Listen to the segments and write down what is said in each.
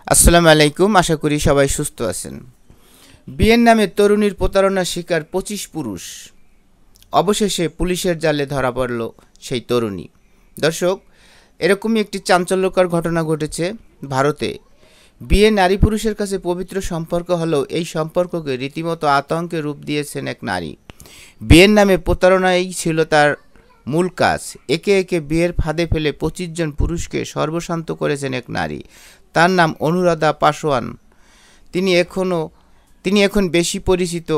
আসসালামু আলাইকুম, আশা করি সবাই সুস্থ আছেন। বিয়ের নামে তরুণীর প্রতারণার শিকার ২৫ পুরুষ। অবশেষে পুলিশের জালে ধরা পড়ল সেই তরুণী। দর্শক, এরকমই একটি চাঞ্চল্যকর ঘটনা ঘটেছে ভারতে। বিয়ে নারী পুরুষের কাছে পবিত্র সম্পর্ক হলেও এই সম্পর্ককে রীতিমতো আতঙ্কে রূপ দিয়েছেন এক নারী। বিয়ের নামে প্রতারণাই ছিল তার মূল কাজ। একে একে বিয়ের ফাঁদে ফেলে ২৫ জন পুরুষকে সর্বশান্ত করেছেন এক নারী। তার নাম অনুরাধা পাসোয়ান। তিনি এখন বেশি পরিচিত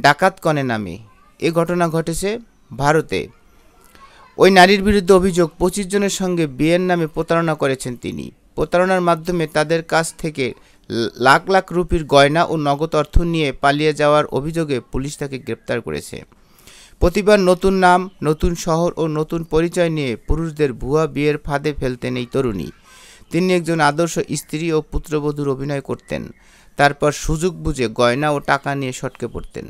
ডাকাত কনে নামে। এ ঘটনা ঘটেছে ভারতে। ওই নারীর বিরুদ্ধে অভিযোগ, ২৫ জনের সঙ্গে বিয়ের নামে প্রতারণা করেছেন তিনি। প্রতারণার মাধ্যমে তাদের কাছ থেকে লাখ লাখ রুপির গয়না ও নগদ অর্থ নিয়ে পালিয়ে যাওয়ার অভিযোগে পুলিশ তাকে গ্রেপ্তার করেছে। প্রতিবার নতুন নাম, নতুন শহর ও নতুন পরিচয় নিয়ে পুরুষদের ভুয়া বিয়ের ফাঁদে ফেলতেন এই তরুণী। তিনি একজন আদর্শ স্ত্রী ও পুত্রবধূর অভিনয় করতেন, তারপর সুযোগ বুঝে গয়না ও টাকা নিয়ে সটকে পড়তেন।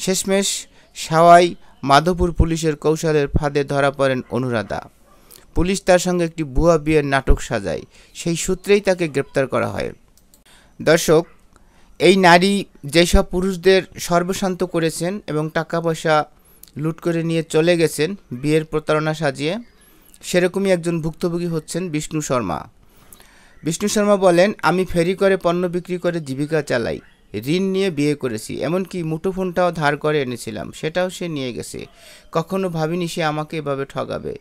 শেষমেশ সাওয়াই মাধোপুর পুলিশের কৌশলের ফাঁদে ধরা পড়েন অনুরাধা। পুলিশ তার সঙ্গে একটি ভুয়া বিয়ের নাটক সাজায়, সেই সূত্রেই তাকে গ্রেপ্তার করা হয়। দর্শক, এই নারী যেসব পুরুষদের সর্বশান্ত করেছেন এবং টাকা পয়সা লুট করে নিয়ে চলে গেছেন বিয়ের প্রতারণা সাজিয়ে, সেরকমই একজন ভুক্তভোগী হচ্ছেন বিষ্ণু শর্মা। বিষ্ণু শর্মা বলেন, আমি ফেরি করে পণ্য বিক্রি করে জীবিকা চালাই, ঋণ নিয়ে বিয়ে করেছি, এমনকি মুঠোফোনটাও ধার করে এনেছিলাম, সেটাও সে নিয়ে গেছে। কখনো ভাবিনি সে আমাকে এভাবে ঠগাবে।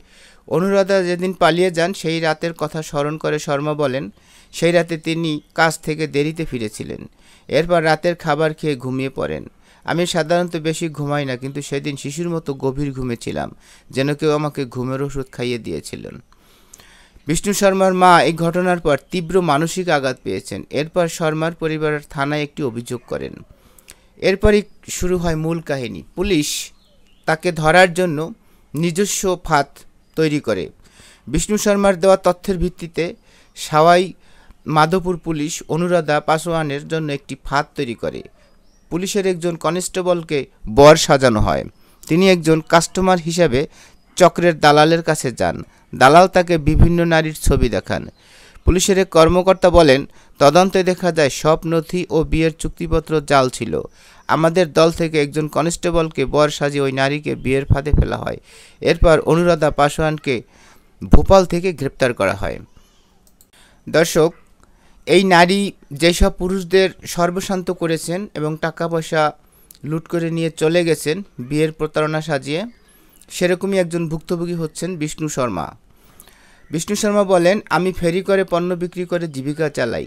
অনুরাধা যেদিন পালিয়ে যান সেই রাতের কথা স্মরণ করে শর্মা বলেন, সেই রাতে তিনি কাজ থেকে দেরিতে ফিরেছিলেন। এরপর রাতের খাবার খেয়ে ঘুমিয়ে পড়েন। আমি সাধারণত বেশি ঘুমাই না, কিন্তু সেদিন শিশুর মতো গভীর ঘুমেছিলাম, যেন কেউ আমাকে ঘুমের ওষুধ খাইয়ে দিয়েছিলেন। বিষ্ণু শর্মার মা এই ঘটনার পর তীব্র মানসিক আঘাত পেয়েছেন। এরপর শর্মার পরিবারের থানায় একটি অভিযোগ করেন। এরপরই শুরু হয় মূল কাহিনী। পুলিশ তাকে ধরার জন্য নিজস্ব ফাঁদ তৈরি করে। বিষ্ণু শর্মার দেওয়া তথ্যের ভিত্তিতে সাওয়াই মাধোপুর পুলিশ অনুরাধা পাসোয়ানের জন্য একটি ফাঁদ তৈরি করে। পুলিশের একজন কনস্টেবলকে বর সাজানো হয়। তিনি একজন কাস্টমার হিসাবে চক্রের দালালের কাছে যান। দালাল তাকে বিভিন্ন নারীর ছবি দেখান। পুলিশের এক কর্মকর্তা বলেন, তদন্তে দেখা যায় সব নথি ও বিয়ের চুক্তিপত্র জাল ছিল। আমাদের দল থেকে একজন কনস্টেবলকে বর সাজিয়ে ওই নারীকে বিয়ের ফাঁদে ফেলা হয়। এরপর অনুরাধা পাসোয়ানকে ভোপাল থেকে গ্রেপ্তার করা হয়। দর্শক, এই নারী যেসব পুরুষদের সর্বশান্ত করেছেন এবং টাকা পয়সা লুট করে নিয়ে চলে গেছেন বিয়ের প্রতারণা সাজিয়ে, সেরকমই একজন ভুক্তভোগী হচ্ছেন বিষ্ণু শর্মা। বিষ্ণু শর্মা বলেন, আমি ফেরি করে পণ্য বিক্রি করে জীবিকা চালাই,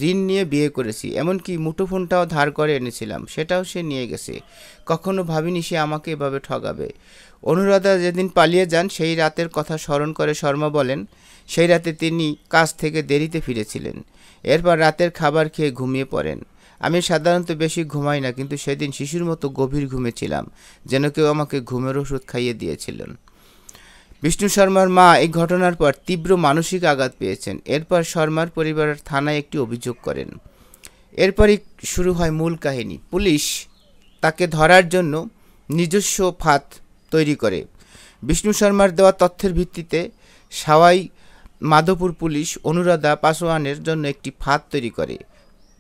ঋণ নিয়ে বিয়ে করেছি, এমনকি মুঠোফোনটাও ধার করে এনেছিলাম, সেটাও সে নিয়ে গেছে। কখনো ভাবিনি সে আমাকে এভাবে ঠগাবে। অনুরাধা যেদিন পালিয়ে যান সেই রাতের কথা স্মরণ করে শর্মা বলেন, সেই রাতে তিনি কাজ থেকে দেরিতে ফিরেছিলেন। এরপর রাতের খাবার খেয়ে ঘুমিয়ে পড়েন। আমি সাধারণত বেশি ঘুমাই না, কিন্তু সেদিন শিশুর মতো গভীর ঘুমেছিলাম, যেন কেউ আমাকে ঘুমের ওষুধ খাইয়ে দিয়েছিলেন। বিষ্ণু শর্মার মা এই ঘটনার পর তীব্র মানসিক আঘাত পেয়েছেন। এরপর শর্মার পরিবারের থানায় একটি অভিযোগ করেন। এরপরই শুরু হয় মূল কাহিনী। পুলিশ তাকে ধরার জন্য নিজস্ব ফাঁদ তৈরি করে। বিষ্ণু শর্মার দেওয়া তথ্যের ভিত্তিতে সাওয়াই মাধোপুর পুলিশ অনুরাধা পাসোয়ানের জন্য একটি ফাঁদ তৈরি করে।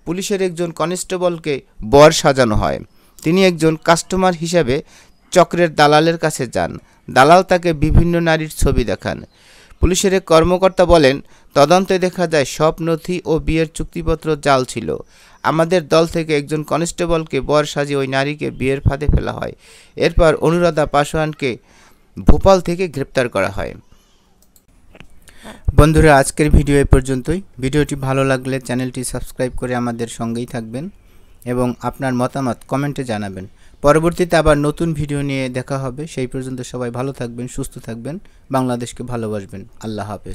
পুলিশের একজন কনস্টেবলকে বর সাজানো হয়। তিনি একজন কাস্টমার হিসাবে চক্রের দালালের কাছে যান। দালাল তাকে বিভিন্ন নারীর ছবি দেখান। পুলিশের এক কর্মকর্তা বলেন, তদন্তে দেখা যায় সব নথি ও বিয়ের চুক্তিপত্র জাল ছিল। আমাদের দল থেকে একজন কনস্টেবলকে বর সাজিয়ে ওই নারীকে বিয়ের ফাঁদে ফেলা হয়। এরপর অনুরাধা পাসোয়ানকে ভোপাল থেকে গ্রেপ্তার করা হয়। বন্ধুরা, আজকের ভিডিও এই পর্যন্তই। ভিডিওটি ভালো লাগলে চ্যানেলটি সাবস্ক্রাইব করে আমাদের সঙ্গেই থাকবেন এবং আপনার মতামত কমেন্টে জানাবেন। পরবর্তীতে আবার নতুন ভিডিও নিয়ে দেখা হবে। সেই পর্যন্ত সবাই ভালো থাকবেন, সুস্থ থাকবেন, বাংলাদেশকে ভালোবাসবেন। আল্লাহ হাফেজ।